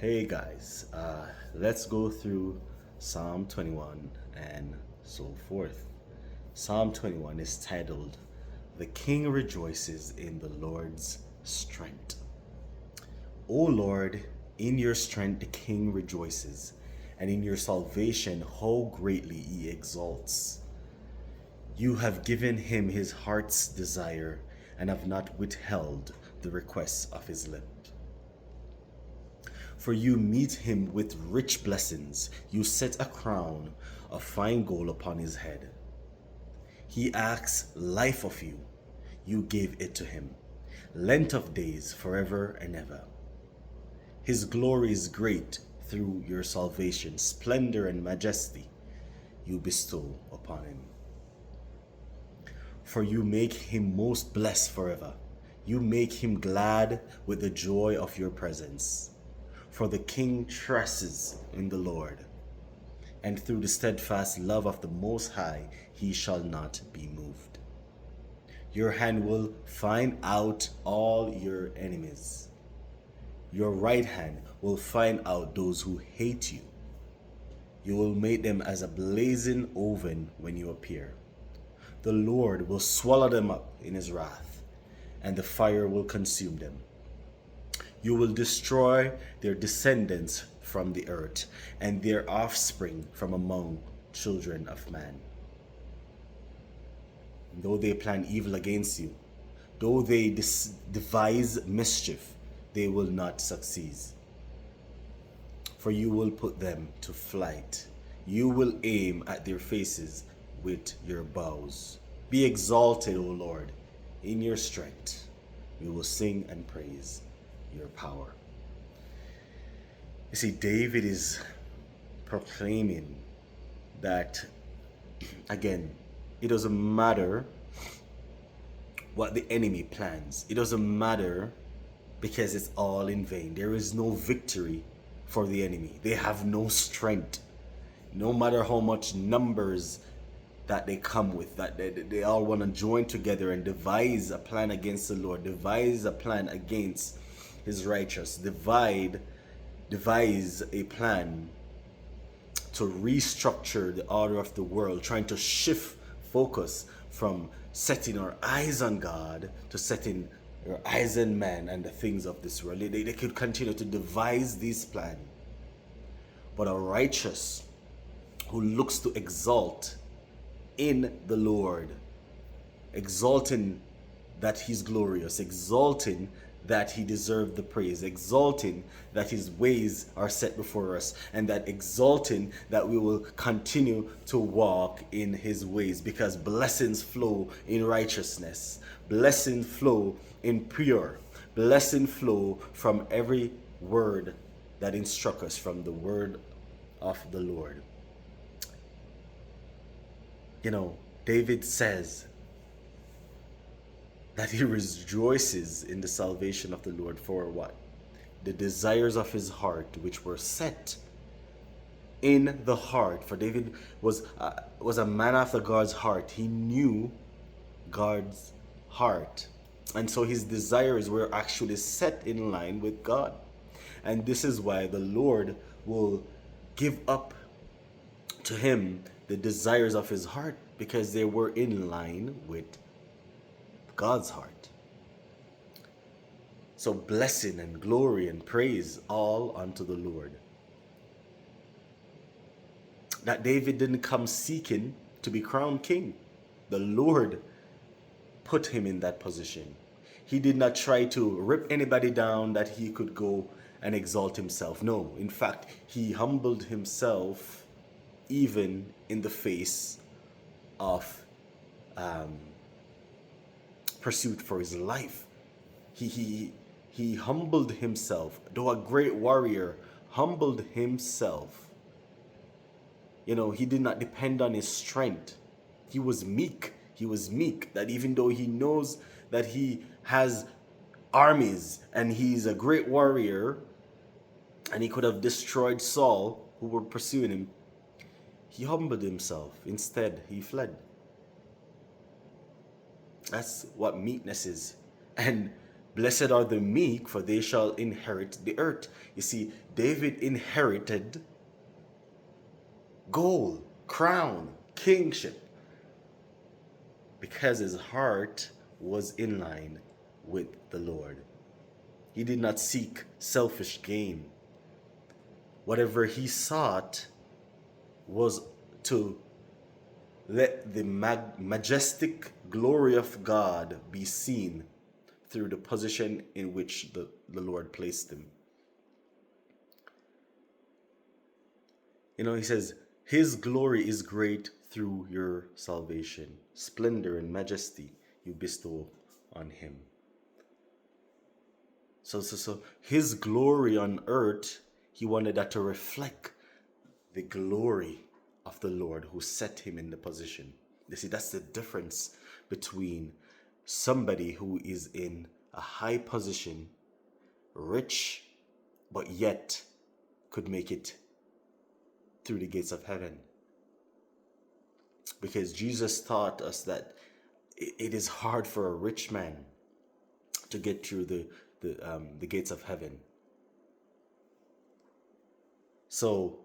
Hey guys, let's go through Psalm 21 and so forth. Psalm 21 is titled, The King Rejoices in the Lord's Strength. O Lord, in your strength the King rejoices, and in your salvation how greatly he exalts. You have given him his heart's desire, and have not withheld the requests of his lips. For you meet him with rich blessings. You set a crown of fine gold upon his head. He asks life of you. You gave it to him. Length of days forever and ever. His glory is great through your salvation. Splendor and majesty you bestow upon him. For you make him most blessed forever. You make him glad with the joy of your presence. For the king trusts in the Lord, and through the steadfast love of the Most High he shall not be moved. Your hand will find out all your enemies. Your right hand will find out those who hate you. You will make them as a blazing oven when you appear. The Lord will swallow them up in his wrath, and the fire will consume them. You will destroy their descendants from the earth, and their offspring from among children of man. Though they plan evil against you, though they devise mischief, they will not succeed. For you will put them to flight. You will aim at their faces with your bows. Be exalted, O Lord, in your strength. We will sing and praise your power. You see, David is proclaiming that, again, it doesn't matter what the enemy plans. It doesn't matter because it's all in vain. There is no victory for the enemy. They have no strength. No matter how much numbers that they come with, that they all want to join together and devise a plan against the Lord, devise a plan against his righteous, devise a plan to restructure the order of the world, trying to shift focus from setting our eyes on God to setting our eyes on man and the things of this world. They could continue to devise this plan. But a righteous who looks to exalt in the Lord, exalting that he's glorious, exalting that he deserved the praise, exalting that his ways are set before us, and that exalting that we will continue to walk in his ways, because blessings flow in righteousness, blessings flow in pure, blessing flow from every word that instructs us from the word of the Lord. You know, David says that he rejoices in the salvation of the Lord for what? The desires of his heart, which were set in the heart. For David was a man after God's heart. He knew God's heart. And so his desires were actually set in line with God. And this is why the Lord will give up to him the desires of his heart, because they were in line with God's heart. So blessing and glory and praise all unto the Lord. That David didn't come seeking to be crowned king. The Lord put him in that position. He did not try to rip anybody down that he could go and exalt himself. No, in fact, he humbled himself even in the face of pursuit for his life. He humbled himself. Though a great warrior, humbled himself. You know, he did not depend on his strength. He was meek. He was meek, that even though he knows that he has armies and he's a great warrior and he could have destroyed Saul, who were pursuing him, he humbled himself. Instead, he fled. That's what meekness is. And Blessed are the meek, for they shall inherit the earth. You see, David inherited gold, crown, kingship, because his heart was in line with the Lord. He did not seek selfish gain. Whatever he sought was to let the majestic glory of God be seen through the position in which the Lord placed him. You know, he says, his glory is great through your salvation. Splendor and majesty you bestow on him. So his glory on earth, he wanted that to reflect the glory of the Lord who set him in the position. You see, that's the difference between somebody who is in a high position, rich, but yet could make it through the gates of heaven. Because Jesus taught us that it is hard for a rich man to get through the gates of heaven. So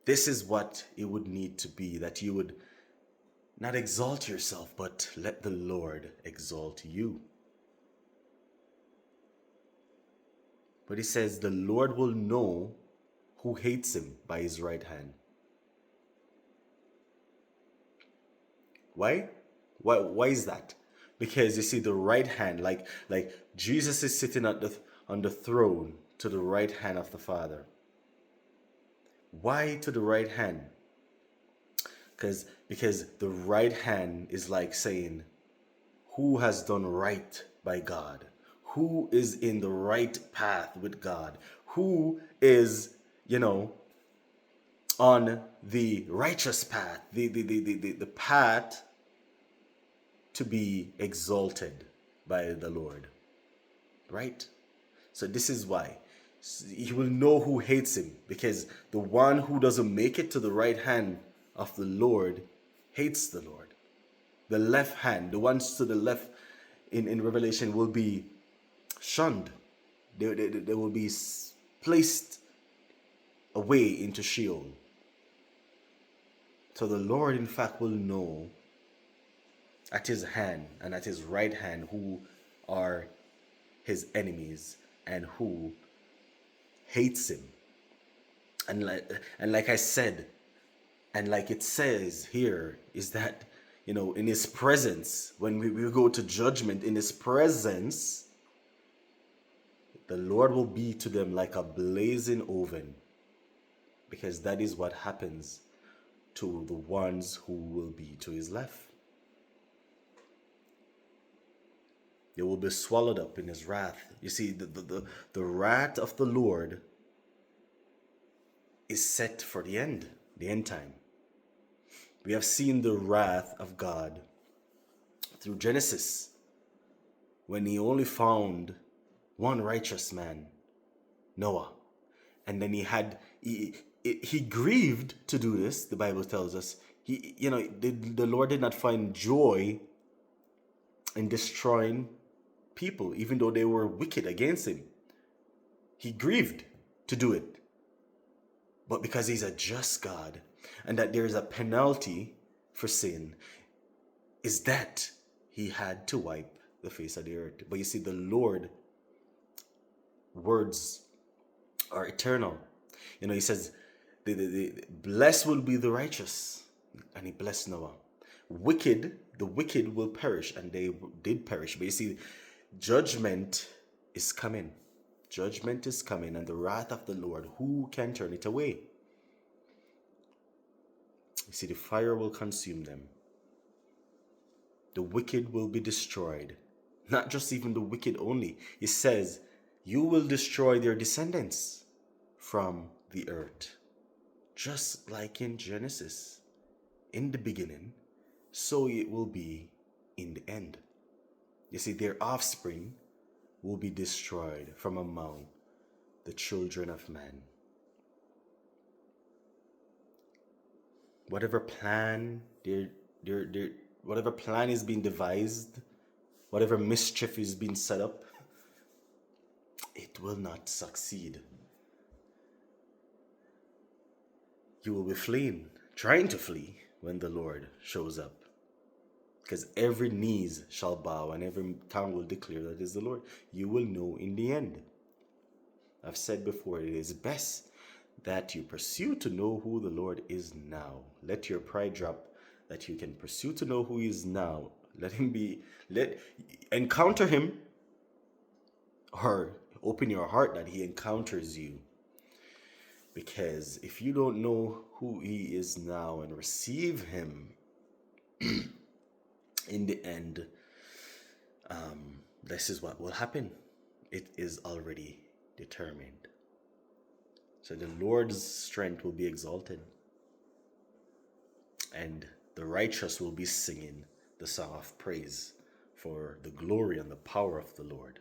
this is what it would need to be, that you would not exalt yourself, but let the Lord exalt you. But he says the Lord will know who hates him by his right hand. Why? Why is that? Because you see, the right hand, like Jesus is sitting on the throne to the right hand of the Father. Why to the right hand? Because the right hand is like saying, who has done right by God? Who is in the right path with God? Who is, on the righteous path, the path to be exalted by the Lord, right? So this is why he will know who hates him, because the one who doesn't make it to the right hand of the Lord hates the Lord. The left hand, the ones to the left in Revelation, will be shunned. They will be placed away into Sheol. So the Lord, in fact, will know at his hand and at his right hand who are his enemies and who hates him. And like I said, and like it says here, is that, in his presence, when we go to judgment, in his presence, the Lord will be to them like a blazing oven, because that is what happens to the ones who will be to his left. They will be swallowed up in his wrath. You see, the wrath of the Lord is set for the end time. We have seen the wrath of God through Genesis, when he only found one righteous man, Noah. And then he grieved to do this, the Bible tells us. The Lord did not find joy in destroying people, even though they were wicked against him. He grieved to do it. But because he's a just God, and that there is a penalty for sin, is that he had to wipe the face of the earth. But you see, the Lord words are eternal. He says, the blessed will be the righteous, and he blessed Noah. The wicked will perish, and they did perish. But you see, judgment is coming. Judgment is coming, and the wrath of the Lord, who can turn it away? You see, the fire will consume them. The wicked will be destroyed. Not just even the wicked only. It says, you will destroy their descendants from the earth. Just like in Genesis, in the beginning, so it will be in the end. You see, their offspring will be destroyed from among the children of man. Whatever plan whatever plan is being devised, whatever mischief is being set up, it will not succeed. You will be fleeing, trying to flee when the Lord shows up. Because every knees shall bow and every tongue will declare that is the Lord. You will know in the end. I've said before, it is best that you pursue to know who the Lord is now. Let your pride drop that you can pursue to know who he is now. Encounter him, or open your heart that he encounters you. Because if you don't know who he is now and receive him, in the end, this is what will happen. It is already determined. So the Lord's strength will be exalted, and the righteous will be singing the song of praise for the glory and the power of the Lord.